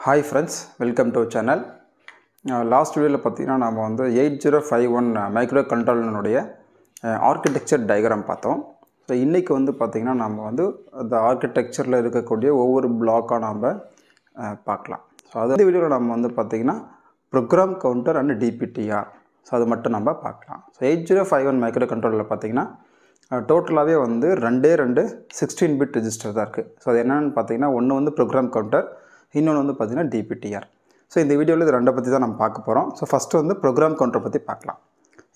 Hi friends, welcome to our channel. Last video பார்த்தீங்கன்னா நாம வந்து 8051 மைக்ரோ கண்ட்ரோலருடைய ஆர்க்கிடெக்சர் டயகிராம் பார்த்தோம். ஸோ இன்றைக்கி வந்து பார்த்திங்கன்னா நம்ம வந்து அந்த ஆர்க்கிடெக்சரில் இருக்கக்கூடிய ஒவ்வொரு பிளாக்காக நாம் பார்க்கலாம். ஸோ இந்த வீடியோவில் நம்ம வந்து பார்த்திங்கன்னா ப்ரோக்ராம் கவுண்டர் அண்ட் டிபிடிஆர் ஸோ அது மட்டும் நம்ம பார்க்கலாம். ஸோ 8051 மைக்ரோ கண்ட்ரோலரில் பார்த்திங்கன்னா டோட்டலாகவே வந்து ரெண்டு 16 பிட் ரெஜிஸ்டர் தான் இருக்குது. ஸோ அது என்னென்னு பார்த்திங்கன்னா ஒன்று வந்து ப்ரோக்ராம் கவுண்டர், இன்னொன்று வந்து பார்த்திங்கன்னா டிபிடிஆர். ஸோ இந்த வீடியோவில் இது ரெண்டை பற்றி தான் நம்ம பார்க்க போகிறோம். ஸோ ஃபஸ்ட்டு வந்து ப்ரோக்ராம் கவுண்டர் பற்றி பார்க்கலாம்.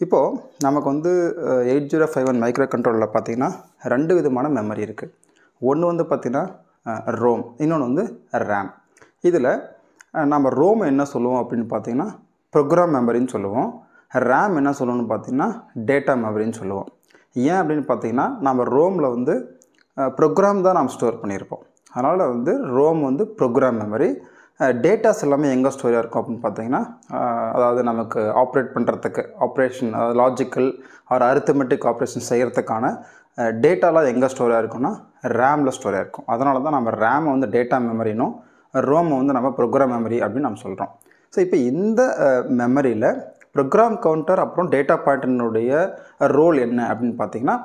இப்போது நமக்கு வந்து 8051 மைக்ரோ கண்ட்ரோலரில் பார்த்திங்கன்னா ரெண்டு விதமான மெமரி இருக்குது. ஒன்று வந்து பார்த்திங்கன்னா ரோம், இன்னொன்று வந்து ரேம். இதில் நம்ம ரோம் என்ன சொல்லுவோம் அப்படின்னு பார்த்திங்கன்னா ப்ரோக்ராம் மெமரின்னு சொல்லுவோம். ரேம் என்ன சொல்லுவோம்னு பார்த்திங்கன்னா டேட்டா மெமரின்னு சொல்லுவோம். ஏன் அப்படின்னு பார்த்திங்கன்னா நம்ம ரோமில் வந்து ப்ரோக்ராம் தான் நம்ம ஸ்டோர் பண்ணியிருப்போம். அதனால் வந்து ரோம் வந்து ப்ரோக்ராம் மெமரி. டேட்டாஸ் எல்லாமே எங்கே ஸ்டோரியாக இருக்கும் அப்படின்னு பார்த்தீங்கன்னா அதாவது நமக்கு ஆப்ரேட் பண்ணுறதுக்கு operation logical or arithmetic operation செய்கிறதுக்கான டேட்டாலாம் எங்கே ஸ்டோரியாக இருக்குன்னா ரேமில் ஸ்டோரியாக இருக்கும். அதனால தான் நம்ம ரேமை வந்து டேட்டா மெமரினும் ரோமை வந்து நம்ம ப்ரோக்ராம் மெமரி அப்படின்னு நம்ம சொல்கிறோம். ஸோ இப்போ இந்த மெமரியில் ப்ரோக்ராம் கவுண்டர் அப்புறம் டேட்டா பாயிண்டனுடைய ரோல் என்ன அப்படின்னு பார்த்தீங்கன்னா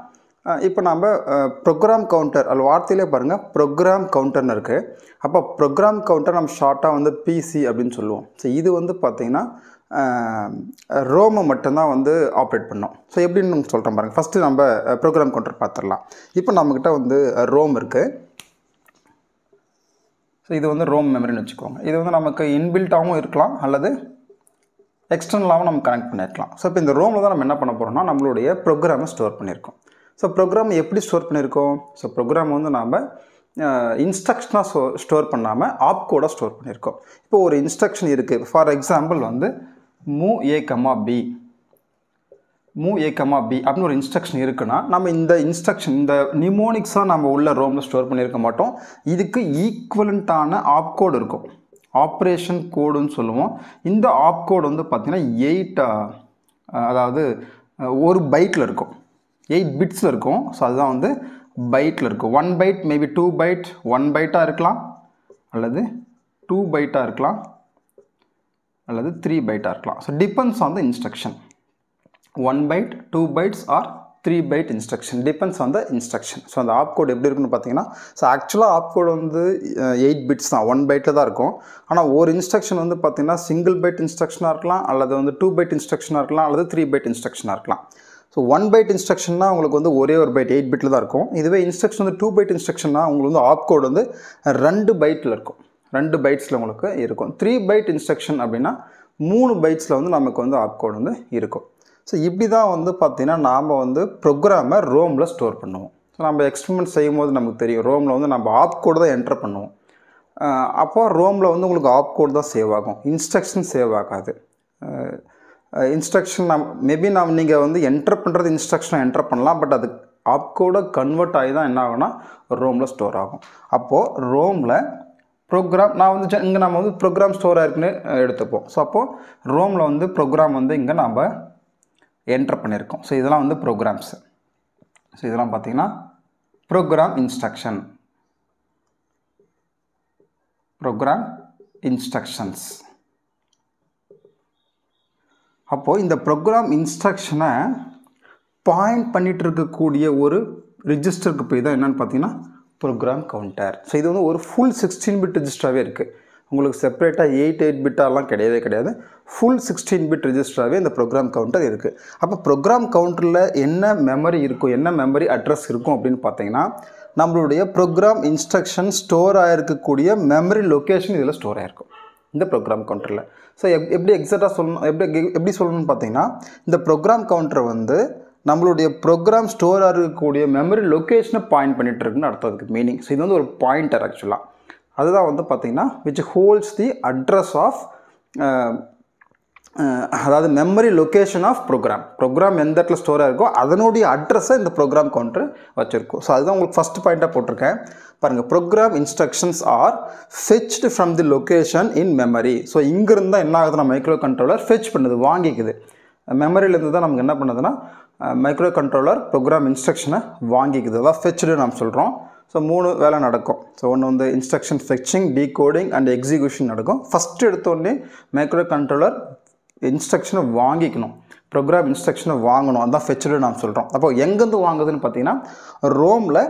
இப்போ நம்ம ப்ரோக்ராம் கவுண்டர் அது வார்த்தையிலே பாருங்கள் ப்ரோக்ராம் கவுண்டர்னு இருக்குது. அப்போ ப்ரோக்ராம் கவுண்டர் நம்ம ஷார்ட்டாக வந்து பிசி அப்படின்னு சொல்லுவோம். ஸோ இது வந்து பார்த்திங்கன்னா ரோமை மட்டும்தான் வந்து ஆப்ரேட் பண்ணோம். ஸோ எப்படின்னு நம்ம சொல்கிறோம் பாருங்கள். ஃபஸ்ட்டு நம்ம ப்ரோக்ராம் கவுண்டர் பார்த்துடலாம். இப்போ நம்மக்கிட்ட வந்து ரோம் இருக்குது. ஸோ இது வந்து ரோம் மெமரின்னு வச்சுக்கோங்க. இது வந்து நமக்கு இன்பில்ட்டாகவும் இருக்கலாம் அல்லது எக்ஸ்டர்னலாகவும் நம்ம கனெக்ட் பண்ணியிருக்கலாம். ஸோ இப்போ இந்த ரோமில் தான் நம்ம என்ன பண்ண போகிறோம்னா நம்மளுடைய ப்ரோக்ராமை ஸ்டோர் பண்ணியிருக்கோம். ஸோ ப்ரோக்ராம் எப்படி ஸ்டோர் பண்ணியிருக்கோம்? ஸோ ப்ரோக்ராம் வந்து நாம் இன்ஸ்ட்ரக்ஷனாக ஸ்டோர் பண்ணாமல் ஆப்கோடாக ஸ்டோர் பண்ணியிருக்கோம். இப்போ ஒரு இன்ஸ்ட்ரக்ஷன் இருக்குது. ஃபார் எக்ஸாம்பிள் வந்து மூவ் ஏ கமா பி அப்படின்னு ஒரு இன்ஸ்ட்ரக்ஷன் இருக்குன்னா நம்ம இந்த இன்ஸ்ட்ரக்ஷன் இந்த நிமோனிக்ஸாக நம்ம உள்ள ரோமில் ஸ்டோர் பண்ணியிருக்க மாட்டோம். இதுக்கு ஈக்குவலண்ட்டான ஆப்கோடு இருக்கும். ஆப்ரேஷன் கோடுன்னு சொல்லுவோம். இந்த ஆப்கோடு வந்து பார்த்திங்கன்னா 8 அதாவது ஒரு பைட்டில் இருக்கும், 8 பிட்ஸில் இருக்கும். ஸோ அதுதான் வந்து பைட்டில் இருக்கும். 1 பைட் மேபி 2 பைட் 1 பைட்டாக இருக்கலாம், அல்லது 2 பைட்டாக இருக்கலாம், அல்லது 3 பைட்டாக இருக்கலாம். So depends on the instruction. 1 byte 2 bytes or 3 byte instruction depends on the instruction. So அந்த ஆப்கோடு எப்படி இருக்குன்னு பார்த்தீங்கன்னா ஸோ ஆக்சுவலாக ஆப்கோடு வந்து 8 பிட்ஸ் தான், 1 பைட்டில் தான் இருக்கும். ஆனால் ஒரு இன்ஸ்ட்ரக்ஷன் வந்து பார்த்திங்கன்னா சிங்கிள் பைட் இன்ஸ்ட்ரக்ஷனாக இருக்கலாம், அல்லது வந்து 2 பைட் இன்ஸ்ட்ரக்ஷனாக இருக்கலாம், அல்லது 3 பைட் இன்ஸ்ட்ரக்ஷனாக இருக்கலாம். ஸோ 1 பைட் இன்ஸ்ட்ரக்ஷன்னா உங்களுக்கு வந்து ஒரே ஒரு பைட் 8 பிட்டில் தான் இருக்கும். இதுவே இன்ஸ்ட்ரக்ஷன் வந்து 2 பைட் இன்ஸ்ட்ரக்ஷன்னா உங்களுக்கு வந்து ஆப்கோடு வந்து 2 பைட்டில் இருக்கும், 2 பைட்ஸில் உங்களுக்கு இருக்கும். 3 பைட் இன்ஸ்ட்ரக்ஷன் அப்படின்னா 3 பைட்ஸில் வந்து நமக்கு வந்து ஆப்கோடு வந்து இருக்கும். ஸோ இப்படி தான் வந்து பார்த்திங்கன்னா நாம் வந்து ப்ரோக்ராமை ரோமில் ஸ்டோர் பண்ணுவோம். ஸோ நம்ம எக்ஸ்பெரிமெண்ட் செய்யும் போது நமக்கு தெரியும் ரோமில் வந்து நம்ம ஆப்கோடு தான் என்டர் பண்ணுவோம். அப்போ ரோமில் வந்து உங்களுக்கு ஆப்கோடு தான் சேவ் ஆகும், இன்ஸ்ட்ரக்ஷன் சேவ் ஆகாது. இன்ஸ்ட்ரக்ஷன் மேபி நீங்கள் வந்து என்டர் பண்ணுறது இன்ஸ்ட்ரக்ஷனை என்டர் பண்ணலாம், பட் அது ஆப்கோட கன்வெர்ட் ஆகி தான் என்ன ஆகும்னா ரோமில் ஸ்டோர் ஆகும். அப்போது ரோமில் ப்ரோக்ராம் நான் வந்து இங்கே நம்ம வந்து ப்ரோக்ராம் ஸ்டோர் ஆகிருக்குன்னு எடுத்துப்போம். ஸோ அப்போது ரோமில் வந்து ப்ரோக்ராம் வந்து இங்கே நாம் என்டர் பண்ணியிருக்கோம். ஸோ இதெல்லாம் வந்து ப்ரோக்ராம்ஸ். ஸோ இதெல்லாம் பார்த்திங்கன்னா ப்ரோக்ராம் இன்ஸ்ட்ரக்ஷன், ப்ரோக்ராம் இன்ஸ்ட்ரக்ஷன்ஸ். அப்போது இந்த ப்ரோக்ராம் இன்ஸ்ட்ரக்ஷனை பாயிண்ட் பண்ணிகிட்டு இருக்கக்கூடிய ஒரு ரிஜிஸ்டருக்கு போய் தான் என்னென்னு பார்த்தீங்கன்னா ப்ரோக்ராம் கவுண்டர். ஸோ இது வந்து ஒரு ஃபுல் 16 பிட் ரெஜிஸ்டராகவே இருக்குது. உங்களுக்கு செப்பரேட்டாக 8 பிட்டாலாம் கிடையாது. ஃபுல் 16 பிட் ரெஜிஸ்டராகவே இந்த ப்ரோக்ராம் கவுண்டர் இருக்குது. அப்போ ப்ரோக்ராம் கவுண்டரில் என்ன மெமரி இருக்கும், என்ன மெமரி அட்ரஸ் இருக்கும் அப்படின்னு பார்த்தீங்கன்னா நம்மளுடைய ப்ரோக்ராம் இன்ஸ்ட்ரக்ஷன் ஸ்டோர் ஆகிருக்கக்கூடிய மெமரி லொக்கேஷன் இதில் ஸ்டோர் ஆகிருக்கும் இந்த ப்ரோக்ராம் கவுண்டரில். ஸோ எப்படி எக்ஸாக்டாக சொல்லணும், எப்படி சொல்லணும்னு பார்த்தீங்கன்னா இந்த ப்ரோக்ராம் கவுண்டரை வந்து நம்மளுடைய ப்ரோக்ராம் ஸ்டோர் ஆகக்கூடிய மெமரி லொக்கேஷனை பாயிண்ட் பண்ணிகிட்டு இருக்குன்னு அர்த்தம் அதுக்கு மீனிங். ஸோ இது வந்து ஒரு பாயிண்டர் ஆக்சுவலாக. அதுதான் வந்து பார்த்திங்கன்னா which holds the address of அதாவது மெமரி லொக்கேஷன் ஆஃப் ப்ரோக்ராம் எந்த இடத்துல ஸ்டோராக இருக்கோ அதனுடைய அட்ரஸை இந்த ப்ரோக்ராம் கவுண்டர் வச்சுருக்கோம். ஸோ அதுதான் உங்களுக்கு ஃபஸ்ட் பாயிண்ட்டாக போட்டிருக்கேன் பாருங்கள். Program instructions are fetched from the location in memory. So இங்கேருந்து தான் என்ன ஆகுதுன்னா மைக்ரோ கண்ட்ரோலர் ஃபெச் பண்ணுது, வாங்கிக்குது. மெமரியிலேருந்து தான் நமக்கு என்ன பண்ணுதுன்னா மைக்ரோ கண்ட்ரோலர் ப்ரோக்ராம் இன்ஸ்ட்ரக்ஷனை வாங்கிக்குது. அதான் ஃபெச்டு நாம் சொல்கிறோம். ஸோ 3 வேலை நடக்கும். ஸோ ஒன்று வந்து instruction fetching, decoding and execution நடக்கும். ஃபஸ்ட்டு எடுத்தோடனே மைக்ரோ கண்ட்ரோலர் இன்ஸ்ட்ரக்ஷனை வாங்கிக்கணும், ப்ரோக்ராம் இன்ஸ்ட்ரக்ஷனை வாங்கணும். அதுதான் ஃபெச்சுன்னு நாம் சொல்கிறோம். அப்போ எங்கேருந்து வாங்குதுன்னு பார்த்தீங்கன்னா ரோமில்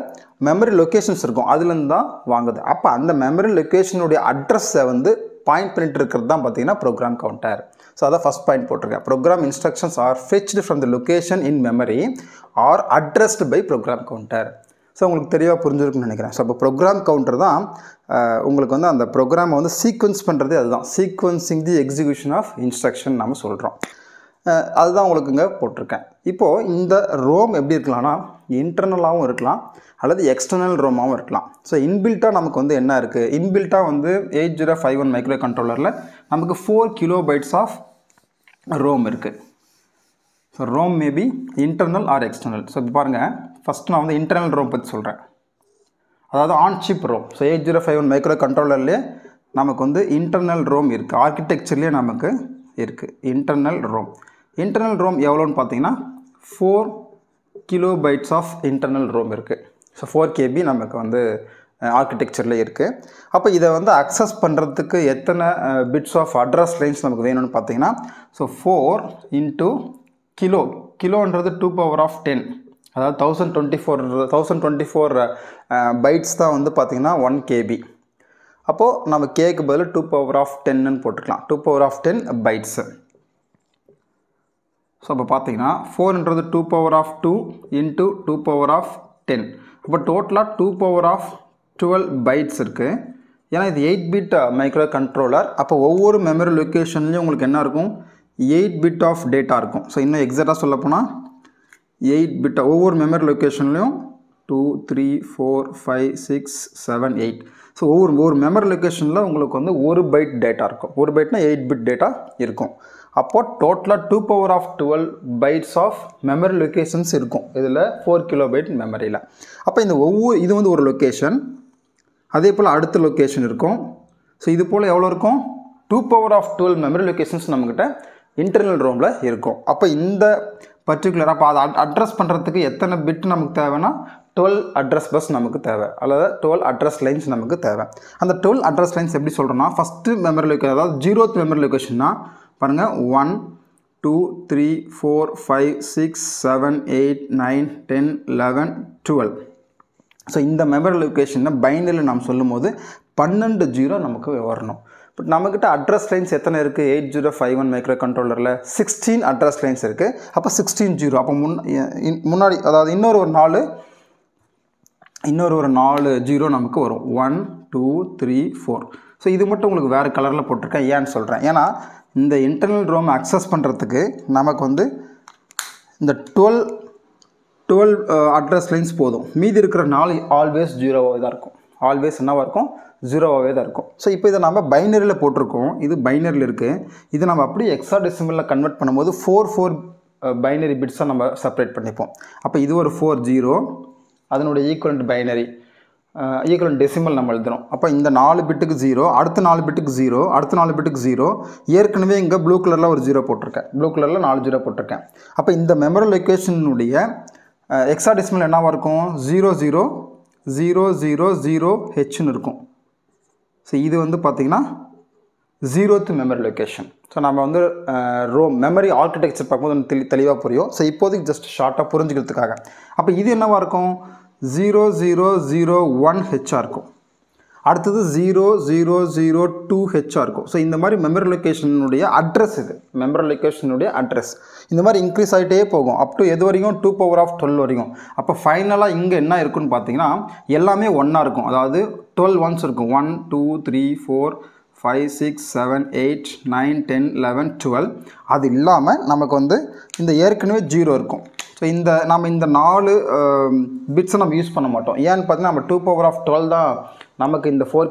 மெமரி லொக்கேஷன்ஸ் இருக்கும், அதுலேருந்து தான் வாங்குது. அப்போ அந்த மெமரி லொக்கேஷனுடைய அட்ரஸை வந்து பாயிண்ட் பண்ணிட்டு இருக்கிறது தான் பார்த்தீங்கன்னா ப்ரோக்ராம் கவுண்டர். ஸோ அதான் ஃபஸ்ட் பாயிண்ட் போட்டிருக்கேன். Program instructions are fetched from the location in memory are addressed by program counter. So உங்களுக்கு தெளிவாக புரிஞ்சிருக்குன்னு நினைக்கிறேன். ஸோ அப்போ ப்ரோக்ராம் கவுண்டர் தான் உங்களுக்கு வந்து அந்த ப்ரோக்ராமை வந்து சீக்வன்ஸ் பண்ணுறதே அதுதான், sequencing the execution of instruction நம்ம சொல்கிறோம். அதுதான் உங்களுக்கு இங்கே போட்டிருக்கேன். இப்போது இந்த ரோம் எப்படி இருக்கலாம்னா இன்டர்னலாகவும் இருக்கலாம் அல்லது எக்ஸ்டர்னல் ரோமாகவும் இருக்கலாம். ஸோ இன்பில்ட்டாக நமக்கு வந்து என்ன இருக்குது, இன்பில்ட்டாக வந்து 8051 மைக்ரோ கண்ட்ரோலரில் நமக்கு 4 கிலோபைட்ஸ் ஆஃப் ரோம் இருக்குது. So ROM maybe internal or external. So இப்போ பாருங்கள், ஃபஸ்ட்டு நான் வந்து இன்டர்னல் ரோம் பற்றி சொல்கிறேன், அதாவது on chip ROM. So 8051 micro கண்ட்ரோலர்லேயே நமக்கு வந்து இன்டர்னல் ரோம் இருக்குது, ஆர்கிடெக்சர்லேயே நமக்கு இருக்குது இன்டர்னல் ரோம். இன்டர்னல் ரோம் எவ்வளோன்னு பார்த்தீங்கன்னா 4 கிலோபைட்ஸ் ஆஃப் இன்டர்னல் ரோம் இருக்குது. ஸோ 4 KB நமக்கு வந்து ஆர்கிடெக்சரில் இருக்குது. அப்போ இதை வந்து அக்சஸ் பண்ணுறதுக்கு எத்தனை பிட்ஸ் ஆஃப் அட்ரஸ் லைன்ஸ் நமக்கு வேணும்னு பார்த்தீங்கன்னா, ஸோ 4 இன்ட்டு கிலோ, கிலோன்றது 2^10, அதாவது 1024 பைட்ஸ் தான் வந்து பார்த்திங்கன்னா 1 KB. அப்போது நம்ம கேக்கு பதில் 2^10ன்னு போட்டுக்கலாம், 2^10 பைட்ஸு. ஸோ அப்போ பார்த்தீங்கன்னா 4ன்றது 2^2 இன்ட்டு 2^10. அப்போ டோட்டலாக 2^12 பைட்ஸ் இருக்குது. ஏன்னா இது 8 பிட் மைக்ரோ கண்ட்ரோலர். அப்போ ஒவ்வொரு மெமரி லொக்கேஷன்லேயும் உங்களுக்கு என்ன இருக்கும், 8 பிட் ஆஃப் டேட்டா இருக்கும். ஸோ இன்னும் எக்ஸாக்டாக சொல்ல போனால் 8 பிட் ஒவ்வொரு மெமரி லொக்கேஷன்லேயும் 2, 3, 4, 5, 6, 7, 8. ஸோ ஒவ்வொரு மெமரி லொக்கேஷனில் உங்களுக்கு வந்து 1 பைட் டேட்டா இருக்கும். 1 பைட்னா 8 பிட் டேட்டா இருக்கும். அப்போது டோட்டலாக 2^12 பைட்ஸ் ஆஃப் மெமரி லொக்கேஷன்ஸ் இருக்கும் இதில் 4 கிலோபைட் மெமரியில். அப்போ இந்த இது வந்து ஒரு லொக்கேஷன், அதே போல் அடுத்த லொக்கேஷன் இருக்கும். ஸோ இது போல் எவ்வளோ இருக்கும், 2^12 மெமரி லொக்கேஷன்ஸ் நம்மக்கிட்ட இன்டர்னல் ரோமில் இருக்கும். அப்போ இந்த பர்டிகுலர் அப்போ அதை அட்ரஸ் பண்ணுறதுக்கு எத்தனை பிட் நமக்கு தேவைன்னா 12 அட்ரஸ் பஸ் நமக்கு தேவை, அல்லது 12 அட்ரஸ் லைன்ஸ் நமக்கு தேவை. அந்த 12 அட்ரஸ் லைன்ஸ் எப்படி சொல்கிறோன்னா, ஃபஸ்ட்டு மெமரி லொக்கேஷன், அதாவது 0th மெமரி லொக்கேஷன்னா பாருங்கள் 1, 2, 3, 4, 5, 6, 7, 8, 9, 10, 11, 12. ஸோ இந்த மெமரி லொக்கேஷனில் பைனரியில் நாம் சொல்லும் போது 12 0 நமக்கு வரணும். பட் நம்மக்கிட்ட அட்ரஸ் லைன்ஸ் எத்தனை இருக்குது, 8051 மைக்ரோ கண்ட்ரோலரில் 16 அட்ரஸ் லைன்ஸ் இருக்குது. அப்போ 16 0. அப்போ முன்னாடி அதாவது இன்னொரு 4 0 நமக்கு வரும், 1, 2, 3, 4. ஸோ இது மட்டும் உங்களுக்கு வேறு கலரில் போட்டிருக்கேன், ஏன்னு சொல்கிறேன், ஏன்னா இந்த இன்டர்னல் ரோம் அக்சஸ் பண்ணுறதுக்கு நமக்கு வந்து இந்த 12 அட்ரஸ் லைன்ஸ் போதும். மீதி இருக்கிற 4 ஆல்வேஸ் 0வாகவே தான் இருக்கும், ஆல்வேஸ் என்னவாக இருக்கும், 0வாகவே தான் இருக்கும். ஸோ இப்போ இதை நம்ம பைனரியில் போட்டிருக்கோம், இது பைனரியில் இருக்குது. இது நம்ம அப்படியே ஹெக்ஸாடெசிமலில் கன்வெர்ட் பண்ணும்போது 4 பைனரி பிட்ஸாக நம்ம செப்பரேட் பண்ணிப்போம். அப்போ இது ஒரு 4 0, அதனுடைய ஈக்குவலண்ட் பைனரி ஈக்குவலண்ட் டெசிமல் நம்ம எழுதணும். அப்போ இந்த 4 பிட்டுக்கு 0, அடுத்த 4 பிட்டுக்கு 0, அடுத்த 4 பிட்டுக்கு 0. ஏற்கனவே இங்கே ப்ளூ கலரில் ஒரு 0 போட்டிருக்கேன், ப்ளூ கலரில் 4 0 போட்டிருக்கேன். அப்போ இந்த மெமரி லொக்கேஷனுடைய ஹெக்ஸாடெசிமல் என்னவாக இருக்கும், 00000Hன்னு இருக்கும். ஸோ இது வந்து பார்த்திங்கன்னா 0th மெமரி லொக்கேஷன். ஸோ நம்ம வந்து ரோம் மெமரி ஆர்கிடெக்சர் பார்க்கும்போது தெளிவாக புரியும். ஸோ இப்போதைக்கு ஜஸ்ட் ஷார்ட்டாக புரிஞ்சுக்கிறதுக்காக. அப்போ இது என்னவாக இருக்கும், 0001Hஆக இருக்கும். அடுத்தது 0002Hஆக இருக்கும். ஸோ இந்த மாதிரி மெமரி லொக்கேஷனுடைய அட்ரஸ், இது மெமரி லொக்கேஷனுடைய அட்ரஸ் இந்த மாதிரி இன்க்ரீஸ் ஆகிட்டே போகும் அப் டு எது வரைக்கும் 2^12 வரைக்கும். அப்போ ஃபைனலாக இங்கே என்ன இருக்குன்னு பார்த்தீங்கன்னா எல்லாமே ஒன்றா இருக்கும், அதாவது 12 ஒன்ஸ் இருக்கும், 1, 2, 3, 4, 5, 6, 7, 8, 9, 10, 11, 12. அது இல்லாமல் நமக்கு வந்து இந்த ஏற்கனவே 0 இருக்கும். ஸோ நம்ம இந்த 4 பிட்ஸை நம்ம யூஸ் பண்ண மாட்டோம். ஏன்னு பார்த்தீங்கன்னா நம்ம 2^12 தான் நமக்கு இந்த 4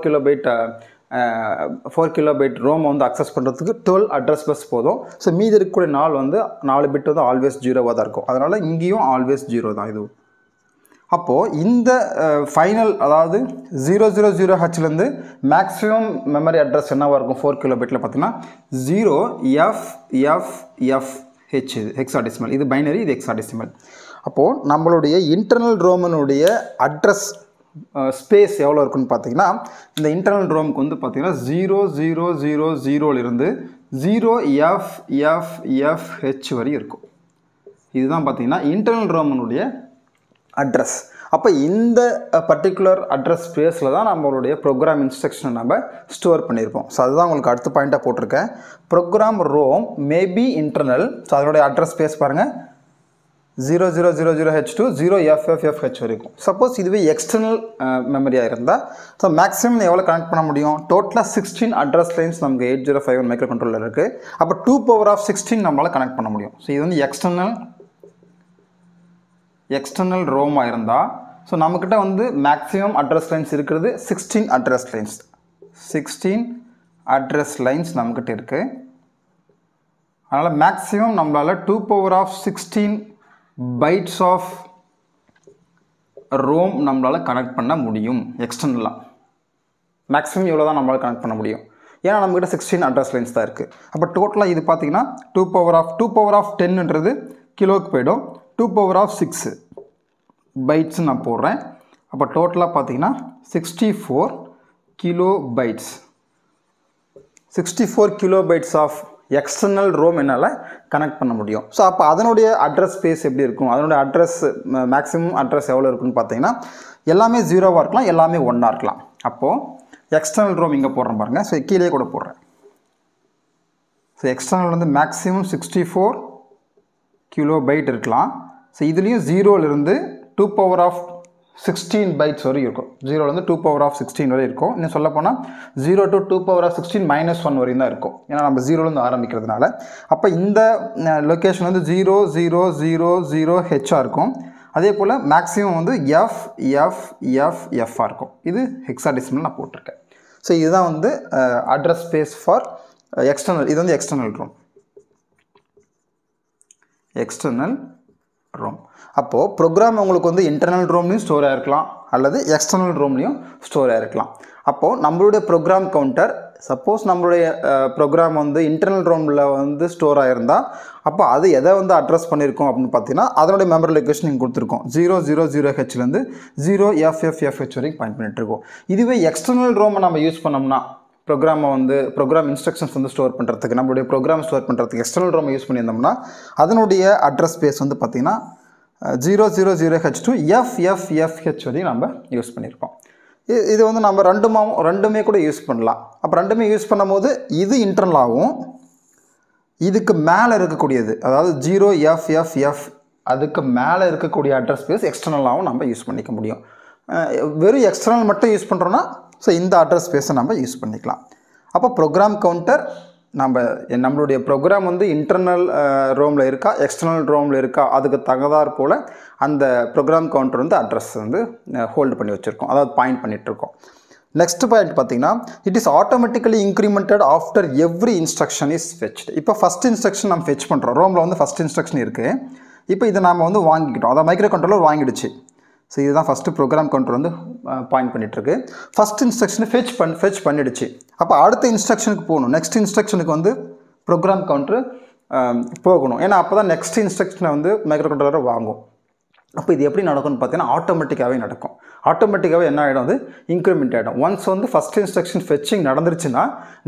கிலோபைட் ரோமை வந்து அக்சஸ் பண்ணுறதுக்கு 12 அட்ரஸ் பஸ் போதும். ஸோ மீதி இருக்கக்கூடிய 4 பிட் வந்து ஆல்வேஸ் 0வாக தான் இருக்கும். அதனால் இங்கேயும் ஆல்வேஸ் 0 தான் இது. அப்போது இந்த ஃபைனல் அதாவது 000Hலேருந்து மேக்ஸிமம் மெமரி அட்ரஸ் என்னவாக இருக்கும் 4 கிலோபைட்டில் பார்த்தீங்கன்னா 0FFF H, இது ஹெக்ஸாடெசிமல், இது பைனரி, இது ஹெக்ஸாடெசிமல். அப்போது நம்மளுடைய இன்டர்னல் ரோமனுடைய அட்ரஸ் ஸ்பேஸ் எவ்வளோ இருக்குன்னு பார்த்தீங்கன்னா இந்த இன்டர்னல் ரோமுக்கு வந்து பார்த்தீங்கன்னா 0000 0FFFH வரை இருக்கும். இதுதான் பார்த்தீங்கன்னா இன்டர்னல் ரோமனுடைய அட்ரஸ். அப்போ இந்த பர்டிகுலர் அட்ரஸ் ஸ்பேஸில் தான் நம்மளுடைய ப்ரோக்ராம் இன்ஸ்ட்ரக்ஷனை நம்ம ஸ்டோர் பண்ணியிருப்போம். ஸோ அதுதான் உங்களுக்கு அடுத்த பாயிண்ட்டாக போட்டிருக்கேன். Program ROM maybe internal. So அதனுடைய அட்ரஸ் ஸ்பேஸ் பாருங்கள் 0000H2 0FFFH வரைக்கும். சப்போஸ் இதுவே எக்ஸ்டர்னல் மெமரியாக இருந்தால் ஸோ மேக்ஸிமம் எவ்வளோ கனெக்ட் பண்ண முடியும்? டோட்டலாக 16 அட்ரஸ் லைன்ஸ் நமக்கு 8051 மைக்ரோ கண்ட்ரோலர் இருக்குது. அப்போ 2^16 நம்மளால் கனெக்ட் பண்ண முடியும். ஸோ இது வந்து எக்ஸ்டர்னல் ரோமாக இருந்தால் ஸோ நம்மக்கிட்ட வந்து மேக்ஸிமம் அட்ரஸ் லைன்ஸ் இருக்கிறது 16 அட்ரஸ் லைன்ஸ். 16 அட்ரஸ் லைன்ஸ் நம்மக்கிட்ட இருக்குது. அதனால் மேக்ஸிமம் நம்மளால் 2^16 பைட்ஸ் ஆஃப் ரோம் நம்மளால் கனெக்ட் பண்ண முடியும் எக்ஸ்டர்னலாக. மேக்ஸிமம் இவ்வளோ தான் நம்மளால் கனெக்ட் பண்ண முடியும். ஏன்னா நம்மக்கிட்ட 16 அட்ரஸ் லைன்ஸ் தான் இருக்குது. அப்போ டோட்டலாக இது பார்த்தீங்கன்னா 2^10ன்றது கிலோவுக்கு போய்டும். 2^6 பைட்ஸ் நான் போடுறேன். அப்போ டோட்டலாக பார்த்தீங்கன்னா 64 kilo bytes. 64 kilo bytes of external ROM என்னால் கனெக்ட் பண்ண முடியும். ஸோ அப்போ அதனுடைய அட்ரஸ் ஸ்பேஸ் எப்படி இருக்கும்? அதனுடைய அட்ரஸ் மேக்ஸிமம் அட்ரஸ் எவ்வளோ இருக்குன்னு பார்த்தீங்கன்னா எல்லாமே 0வாக இருக்கலாம், எல்லாமே 1ஆக இருக்கலாம். அப்போது எக்ஸ்டர்னல் ரோம் இங்கே போடுறேன் பாருங்கள். ஸோ கீழே கூட போடுறேன். ஸோ எக்ஸ்டர்னல் வந்து மேக்ஸிமம் 64 கிலோ பைட் இருக்கலாம். ஸோ இதுலேயும் 0லேருந்து 2^16 பைட்ஸ் வரை இருக்கும். 0லேருந்து 2^16 வரை இருக்கும். இன்னும் சொல்ல போனால் 0 to 2^16 -1 வரையும் தான் இருக்கும். ஏன்னா நம்ம 0லேருந்து ஆரம்பிக்கிறதுனால. அப்போ இந்த லொக்கேஷன் வந்து 0000H இருக்கும். அதே போல் மேக்ஸிமம் வந்து FFFF இருக்கும். இது ஹெக்ஸாடெசிமல் நான் போட்டிருக்கேன். ஸோ இதுதான் வந்து அட்ரஸ் ஸ்பேஸ் ஃபார் எக்ஸ்டர்னல். இது வந்து எக்ஸ்டர்னல் ரோம். அப்போது ப்ரோக்ராம் உங்களுக்கு வந்து இன்டர்னல் ரோம்லையும் ஸ்டோர் ஆகிருக்கலாம் அல்லது எக்ஸ்டர்னல் ரோம்லையும் ஸ்டோர் ஆகிருக்கலாம். அப்போது நம்மளுடைய ப்ரோக்ராம் கவுண்டர் சப்போஸ் நம்மளுடைய ப்ரோக்ராம் வந்து இன்டர்னல் ரோமில் வந்து ஸ்டோர் ஆகிருந்தால் அப்போ அது எதை வந்து அட்ரஸ் பண்ணியிருக்கோம் அப்படின்னு பார்த்தீங்கன்னா அதனுடைய மெமரி லொக்கேஷன் நீங்கள் கொடுத்துருக்கோம். 000Hலேருந்து 0FFFH வரைக்கும் பாயிண்ட் பண்ணிட்டுருக்கோம். இதுவே எக்ஸ்டர்னல் ரோமை நம்ம யூஸ் பண்ணோம்னா ப்ரோக்ராம் இன்ஸ்ட்ரக்ஷன்ஸ் வந்து ஸ்டோர் பண்ணுறதுக்கு நம்மளுடைய ப்ரோக்ராம் ஸ்டோர் பண்ணுறதுக்கு எக்ஸ்டர்னல் ரோமை யூஸ் பண்ணியிருந்தோம்னா அதனுடைய அட்ரஸ் ஸ்பேஸ் வந்து பார்த்திங்கன்னா 000H2 FFFH வரையும் நம்ம யூஸ் பண்ணியிருக்கோம். இது வந்து நம்ம ரெண்டுமே கூட யூஸ் பண்ணலாம். அப்போ ரெண்டுமே யூஸ் பண்ணும் போது இது இன்டர்னலாகவும் இதுக்கு மேலே இருக்கக்கூடியது அதாவது 0FFF அதுக்கு மேலே இருக்கக்கூடிய அட்ரஸ் ஸ்பேஸ் எக்ஸ்டர்னலாகவும் நம்ம யூஸ் பண்ணிக்க முடியும். வெறும் எக்ஸ்டர்னல் மட்டும் யூஸ் பண்ணுறோன்னா ஸோ இந்த அட்ரஸ் ஸ்பேஸை நம்ம யூஸ் பண்ணிக்கலாம். அப்போ ப்ரோக்ராம் கவுண்டர் நம்மளுடைய ப்ரோக்ராம் வந்து இன்டர்னல் ரோமில் இருக்கா எக்ஸ்டர்னல் ரோமில் இருக்கா அதுக்கு தகுந்தாற் போல் அந்த ப்ரோக்ராம் கவுண்டர் வந்து அட்ரஸ் வந்து ஹோல்டு பண்ணி வச்சுருக்கோம், அதாவது பாயிண்ட் பண்ணிகிட்ருக்கோம். நெக்ஸ்ட் பாயிண்ட் பார்த்தீங்கன்னா it is automatically incremented after every instruction is fetched. இப்போ ஃபஸ்ட் இன்ஸ்ட்ரக்ஷன் நம்ம ஃபெச் பண்ணுறோம். ரோமில் வந்து ஃபஸ்ட் இன்ஸ்ட்ரக்ஷன் இருக்குது. இப்போ இதை நாம் வந்து வாங்கிக்கிட்டோம், அதாவது மைக்ரோ கண்ட்ரோலர் வாங்கிடுச்சு. ஸோ இதுதான் ஃபஸ்ட்டு ப்ரோக்ராம் கவுண்டர் வந்து பாயிண்ட் பண்ணிகிட்ருக்கு. ஃபஸ்ட் இன்ஸ்ட்ரக்ஷனை ஃபெச் பண்ணிடுச்சு. அப்போ அடுத்த இன்ஸ்ட்ரக்ஷனுக்கு போகணும். நெக்ஸ்ட் இன்ஸ்ட்ரக்ஷனுக்கு வந்து ப்ரோக்ராம் கவுண்டர் போகணும். ஏன்னா அப்போ தான் நெக்ஸ்ட் இன்ஸ்ட்ரக்ஷனை வந்து மைக்ரோ கண்ட்ரோலரை வாங்கும். அப்போ இது எப்படி நடக்கும்னு பார்த்தீங்கன்னா ஆட்டோமேட்டிக்காகவே நடக்கும். ஆட்டோமேட்டிக்காகவே என்ன ஆகிடும், அது இன்க்ரிமெண்ட் ஆகிடும். ஒன்ஸ் வந்து ஃபஸ்ட் இன்ஸ்ட்ரக்ஷன் ஃபெச்சிங் நடந்துருச்சுன்னா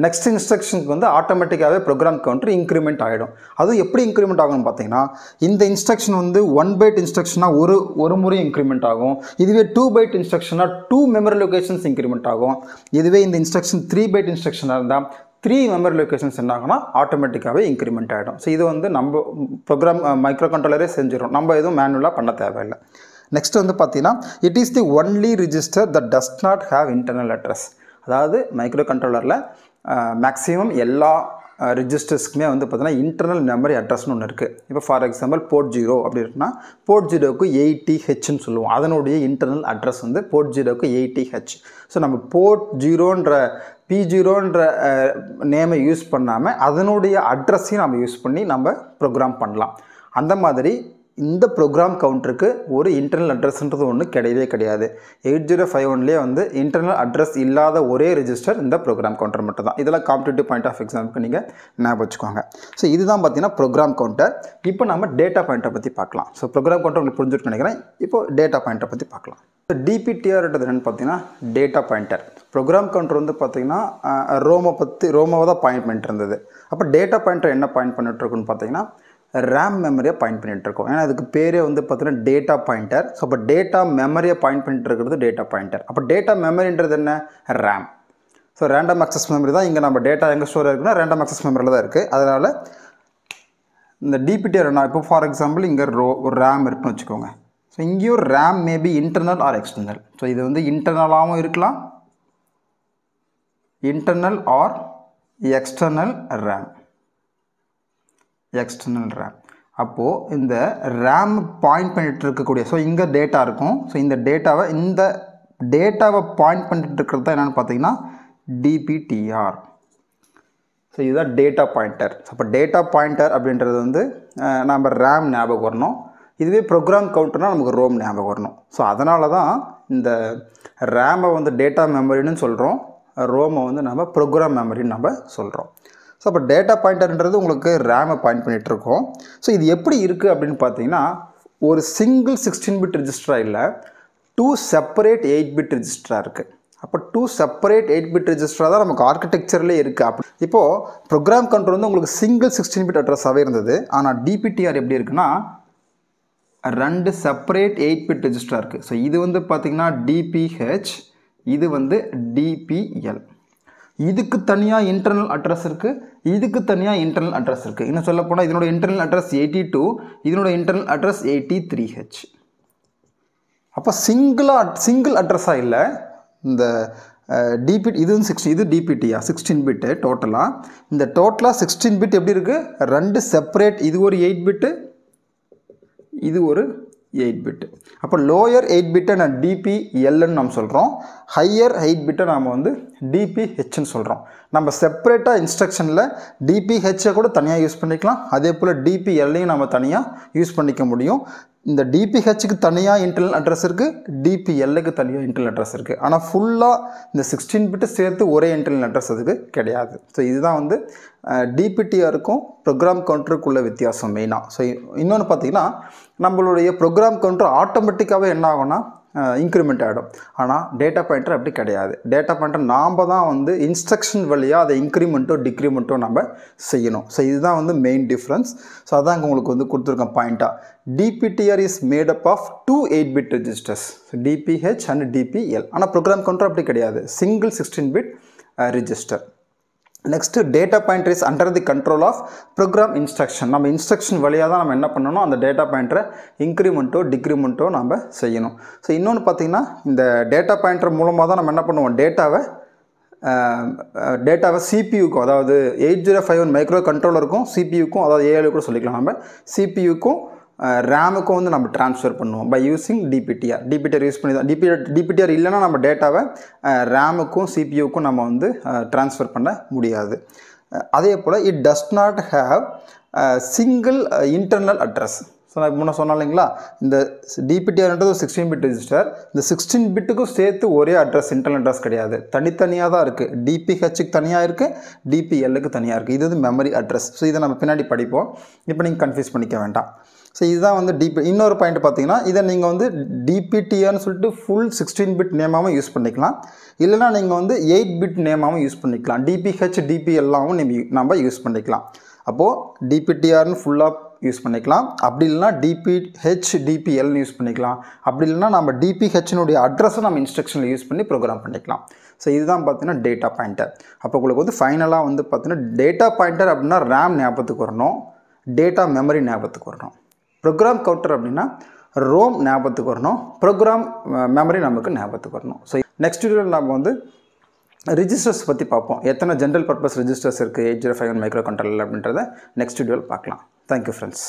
நெக்ஸ்ட் இன்ஸ்ட்ரக்ஷனுக்கு வந்து ஆட்டோமேட்டிக்காகவே ப்ரோக்ராம் கவுண்டர் இன்க்ரிமெண்ட் ஆகிடும். அதுவும் எப்படி இன்க்ரிமெண்ட் ஆகும்னு பார்த்தீங்கன்னா இந்த இன்ஸ்ட்ரக்ஷன் வந்து 1 பைட் இன்ஸ்ட்ரக்ஷனாக ஒரு முறை இன்க்ரிமெண்ட் ஆகும். இதுவே 2 பைட் இன்ஸ்ட்ரக்ஷனாக 2 மெமரி லொகேஷன்ஸ் இன்க்ரிமெண்ட் ஆகும். இதுவே இந்த இன்ஸ்ட்ரக்ஷன் 3 பைட் இன்ஸ்ட்ரக்ஷனாக இருந்தால் 3 மெமரி லொகேஷன்ஸ் என்ன ஆகும்னா ஆட்டோமேட்டிக்காகவே இன்க்ரிமெண்ட் ஆகிடும். ஸோ இது வந்து நம்ம ப்ரோக்ராம் மைக்ரோ கண்ட்ரோலரே செஞ்சிடும், நம்ம எதுவும் மேனுவலாக பண்ண தேவையில்லை. நெக்ஸ்ட் வந்து பார்த்தீங்கன்னா it is the only register that does not have internal address. அதாவது மைக்ரோ கண்ட்ரோலரில் மேக்ஸிமம் எல்லா ரிஜிஸ்டர்ஸ்க்குமே வந்து பார்த்தீங்கன்னா இன்டர்னல் மெமரி அட்ரஸ்னு ஒன்று இருக்குது. இப்போ ஃபார் எக்ஸாம்பிள் போர்ட் 0 அப்படி இருக்குன்னா போர்ட் 0க்கு 80Hன்னு சொல்லுவோம். அதனுடைய இன்டர்னல் அட்ரஸ் வந்து போர்ட் 0க்கு 80H. ஸோ நம்ம போர்ட் 0ன்ற P0ன்ற நேமை யூஸ் பண்ணாமல் அதனுடைய அட்ரஸையும் நம்ம யூஸ் பண்ணி நம்ம ப்ரோக்ராம் பண்ணலாம். அந்த மாதிரி இந்த ப்ரோக்ராம் கவுண்டருக்கு ஒரு இன்டர்னல் அட்ரஸ்ன்றது ஒன்று கிடையவே கிடையாது. 8051லேயே வந்து இன்டர்னல் அட்ரஸ் இல்லாத ஒரே ரெஜிஸ்டர் இந்த ப்ரோக்ராம் கவுண்டர் மட்டும் தான். இதெல்லாம் காம்படிட்டிவ் பாயிண்ட் ஆஃப் எக்ஸாமுக்கு நீங்கள் ஞாபகம் வச்சுக்கோங்க. ஸோ இதுதான் பார்த்தீங்கன்னா ப்ரோக்ராம் கவுண்டர். இப்போ நம்ம டேட்டா பாயிண்ட்டை பற்றி பார்க்கலாம். ஸோ ப்ரோக்ராம் கவுண்டர் உங்களுக்கு புரிஞ்சுட்டு நினைக்கிறேன். இப்போ டேட்டா பாயிண்ட்டை பற்றி பார்க்கலாம். டிபிடிஆர்ன்றது என்னென்னு பார்த்தீங்கன்னா டேட்டா பாயிண்டர். ப்ரோக்ராம் கவுண்டர் வந்து பார்த்தீங்கன்னா ரோமோவை தான் பாயிண்ட் பண்ணிட்டு இருந்தது. அப்போ டேட்டா பாயிண்டர் என்ன பாயிண்ட் பண்ணிட்டு இருக்குன்னு பார்த்தீங்கன்னா ரேம் மெமரியை பாயிண்ட் பண்ணிட்டு இருக்கோம். ஏன்னா அதுக்கு பேரே வந்து பார்த்தீங்கன்னா டேட்டா பாயிண்டர். ஸோ அப்போ டேட்டா மெமரியை பாயிண்ட் பண்ணிட்டு இருக்கிறது டேட்டா பாயிண்டர். அப்போ டேட்டா மெமரின்றது என்ன? RAM. So random access memory தான் இங்கே நம்ம டேட்டா எங்கே ஸ்டோர் இருக்குன்னா ரேண்டம் ஆக்சஸ் மெமரியில் தான் இருக்குது. அதனால் இந்த டிபிடிஆர் என்ன, இப்போ ஃபார் எக்ஸாம்பிள் இங்கே ஒரு ரேம் இருக்குன்னு வச்சுக்கோங்க. ஸோ இங்கேயும் RAM maybe internal or external. So இது வந்து இன்டர்னலாகவும் இருக்கலாம், இன்டர்னல் ஆர் எக்ஸ்டர்னல் ரேம். அப்போது இந்த ரேம் பாயிண்ட் பண்ணிட்டு இருக்கக்கூடிய, ஸோ இங்கே டேட்டா இருக்கும். ஸோ இந்த டேட்டாவை பாயிண்ட் பண்ணிட்டு இருக்கிறது தான் என்னென்னு பார்த்தீங்கன்னா டிபிடிஆர். ஸோ இதுதான் டேட்டா பாயிண்டர். அப்போ டேட்டா பாயிண்டர் அப்படின்றது வந்து நம்ம ரேம் ஞாபகம் வரணும். இதுவே ப்ரோக்ராம் கவுண்டர்னால் நமக்கு ரோம் ஞாபகம் வரணும். ஸோ அதனால தான் இந்த ரேமை வந்து டேட்டா மெமரின்னு சொல்கிறோம், ரோமை வந்து நம்ம ப்ரோக்ராம் மெமரின்னு நம்ம சொல்கிறோம். ஸோ அப்போ டேட்டா பாயிண்டர்ன்றது உங்களுக்கு ரேமை பாயிண்ட் பண்ணிகிட்ருக்கோம். ஸோ இது எப்படி இருக்குது அப்படின்னு பார்த்தீங்கன்னா ஒரு சிங்கிள் 16 பிட் ரெஜிஸ்டராக இல்லை, 2 செப்பரேட் 8 பிட் ரெஜிஸ்டராக இருக்குது. அப்போ 2 செப்பரேட் 8 பிட் ரெஜிஸ்டராக தான் நமக்கு ஆர்கிடெக்சர்லேயே இருக்குது. அப்படி இப்போது ப்ரோக்ராம் கவுண்டர் வந்து உங்களுக்கு சிங்கிள் 16 பிட் அட்ரஸாகவே இருந்தது. ஆனால் டிபிடிஆர் எப்படி இருக்குன்னா 2 செப்பரேட் 8 பிட் ரெஜிஸ்டராக இருக்குது. ஸோ இது வந்து பார்த்திங்கன்னா டிபிஹெச், இது வந்து டிபிஎல். இதுக்கு தனியாக இன்டர்னல் அட்ரஸ் இருக்குது, இதுக்கு தனியாக இன்டர்னல் அட்ரஸ் இருக்குது. இன்னும் சொல்ல போனால் இதனோட இன்டர்னல் அட்ரஸ் 82, இதனோட இன்டர்னல் அட்ரஸ் 83H. அப்போ சிங்கிள் அட்ரஸாக இல்லை. இந்த இது வந்து 60, இது டிபிடிஆர் 16 பிட்டு டோட்டலாக. இந்த டோட்டலாக 16 பிட் எப்படி இருக்குது? 2 செப்பரேட், இது ஒரு 8 பிட்டு, இது ஒரு 8 பிட்டு. அப்போ லோயர் 8 பிட்டை நான் டிபிஎல்ன்னு நம்ம சொல்கிறோம், ஹையர் 8 பிட்டை நாம் வந்து டிபிஹெச்ன்னு சொல்கிறோம். நம்ம செப்பரேட்டாக இன்ஸ்ட்ரக்ஷனில் டிபிஹெச்சை கூட தனியாக யூஸ் பண்ணிக்கலாம், அதே போல் டிபிஎல்லையும் நம்ம தனியாக யூஸ் பண்ணிக்க முடியும். இந்த டிபிஹெச்சுக்கு தனியாக இன்டர்னல் அட்ரஸ் இருக்குது, டிபிஎல்லுக்கு தனியாக இன்டர்னல் அட்ரஸ் இருக்குது. ஆனால் ஃபுல்லாக இந்த 16 பிட்டு சேர்த்து ஒரே இன்டர்னல் அட்ரஸ் அதுக்கு கிடையாது. ஸோ இதுதான் வந்து டிபிடிஆருக்கும் ப்ரோக்ராம் கவுண்டருக்குள்ள வித்தியாசம் மெயினாக. ஸோ இன்னொன்று பார்த்திங்கன்னா நம்மளுடைய ப்ரோக்ராம் கவுண்டர் ஆட்டோமேட்டிக்காகவே என்ன ஆகும்னா இன்க்ரிமெண்ட் ஆகிடும். ஆனால் டேட்டா பாயிண்டர் அப்படி கிடையாது. டேட்டா பாயிண்டர் நாம் தான் வந்து இன்ஸ்ட்ரக்ஷன் வழியாக அதை இன்க்ரிமெண்ட்டோ டிக்ரிமெண்ட்டோ நம்ம செய்யணும். ஸோ இதுதான் வந்து மெயின் டிஃப்ரென்ஸ். ஸோ அதான் உங்களுக்கு வந்து கொடுத்துருக்கேன் பாயிண்ட்டாக. DPTR is made up of 2 8 bit registers, DPH and DPL. ஆனால் ப்ரோக்ராம் கவுண்டர் அப்படி கிடையாது, single 16 bit register. Next data pointer is under the control of program instruction. நம்ம இன்ஸ்ட்ரக்ஷன் வழியாக தான் நம்ம என்ன பண்ணணும், அந்த டேட்டா பாயிண்டரை இன்க்ரிமெண்ட்டோ டிக்ரிமெண்ட்டோ நம்ம செய்யணும். ஸோ இன்னொன்று பார்த்திங்கன்னா இந்த டேட்டா பாயிண்டர் மூலமாக தான் நம்ம என்ன பண்ணுவோம், டேட்டாவை சிபியூக்கும், அதாவது 8051 மைக்ரோ கண்ட்ரோலருக்கும் சிபியூக்கும், அதாவது ஏஐ கூட சொல்லிக்கலாம், நம்ம சிபியூக்கும் ரேமுக்கும் வந்து நம்ம ட்ரான்ஸ்ஃபர் பண்ணுவோம் பை யூஸிங் டிபிடிஆர் யூஸ் பண்ணி தான். டிபிடிஆர் இல்லைன்னா நம்ம டேட்டாவை ரேமுக்கும் சிபியூக்கும் நம்ம வந்து ட்ரான்ஸ்ஃபர் பண்ண முடியாது. அதே போல் it does not have single internal address. So நான் முன்னே சொன்னேன் இல்லைங்களா, இந்த டிபிடிஆர்ன்றது ஒரு 16 பிட் ரெஜிஸ்டர். இந்த 16 பிட்டுக்கும் சேர்த்து ஒரே அட்ரஸ் இன்டர்னல் அட்ரஸ் கிடையாது, தனித்தனியாக தான் இருக்குது. டிபிஹெச்சுக்கு தனியாக இருக்குது, டிபிஎல்லுக்கு தனியாக இருக்குது. இது வந்து மெமரி அட்ரஸ். ஸோ இதை நம்ம பின்னாடி படிப்போம், இப்போ நீங்கள் கன்ஃபியூஸ் பண்ணிக்க வேண்டாம். ஸோ இதுதான் வந்து இன்னொரு பாயிண்ட் பார்த்தீங்கன்னா, இதை நீங்கள் வந்து டிபிடிஆர்னு சொல்லிட்டு ஃபுல் 16 பிட் நேமாகவும் யூஸ் பண்ணிக்கலாம், இல்லைனா நீங்கள் வந்து 8 பிட் நேமாகவும் யூஸ் பண்ணிக்கலாம். டிபிஹெச் டிபிஎல்லாவும் நம்ம யூஸ் பண்ணிக்கலாம். அப்போது டிபிடிஆர்னு ஃபுல்லாக யூஸ் பண்ணிக்கலாம், அப்படி இல்லைனா டிபிஹெச் டிபிஎல்னு யூஸ் பண்ணிக்கலாம், அப்படி இல்லைனா நம்ம டிபிஹெச்னுடைய அட்ரஸை நம்ம இன்ஸ்ட்ரக்ஷனில் யூஸ் பண்ணி ப்ரோக்ராம் பண்ணிக்கலாம். ஸோ இதுதான் பார்த்தீங்கன்னா டேட்டா பாயிண்டர். அப்போ உங்களுக்கு வந்து ஃபைனலாக வந்து பார்த்தீங்கன்னா டேட்டா பாயிண்டர் அப்படின்னா ரேம் ஞாபகத்துக்கு வரணும், டேட்டா மெமரி ஞாபகத்துக்கு வரணும். ப்ரோக்ராம் கவுண்டர் அப்படின்னா ரோம் ஞாபகத்துக்கு வரணும், ப்ரோக்ராம் மெமரி நமக்கு ஞாபகத்துக்கு வரணும். ஸோ நெக்ஸ்ட் வீடியோவில் நம்ம வந்து ரிஜிஸ்டர்ஸ் பற்றி பார்ப்போம். எத்தனை ஜென்ரல் பர்பஸ் ரிஜிஸ்டர்ஸ் இருக்குது 8051 மைக்ரோ கண்ட்ரோலர் அப்படின்றத நெக்ஸ்ட் வீடியோவில் பார்க்கலாம். Thank you friends.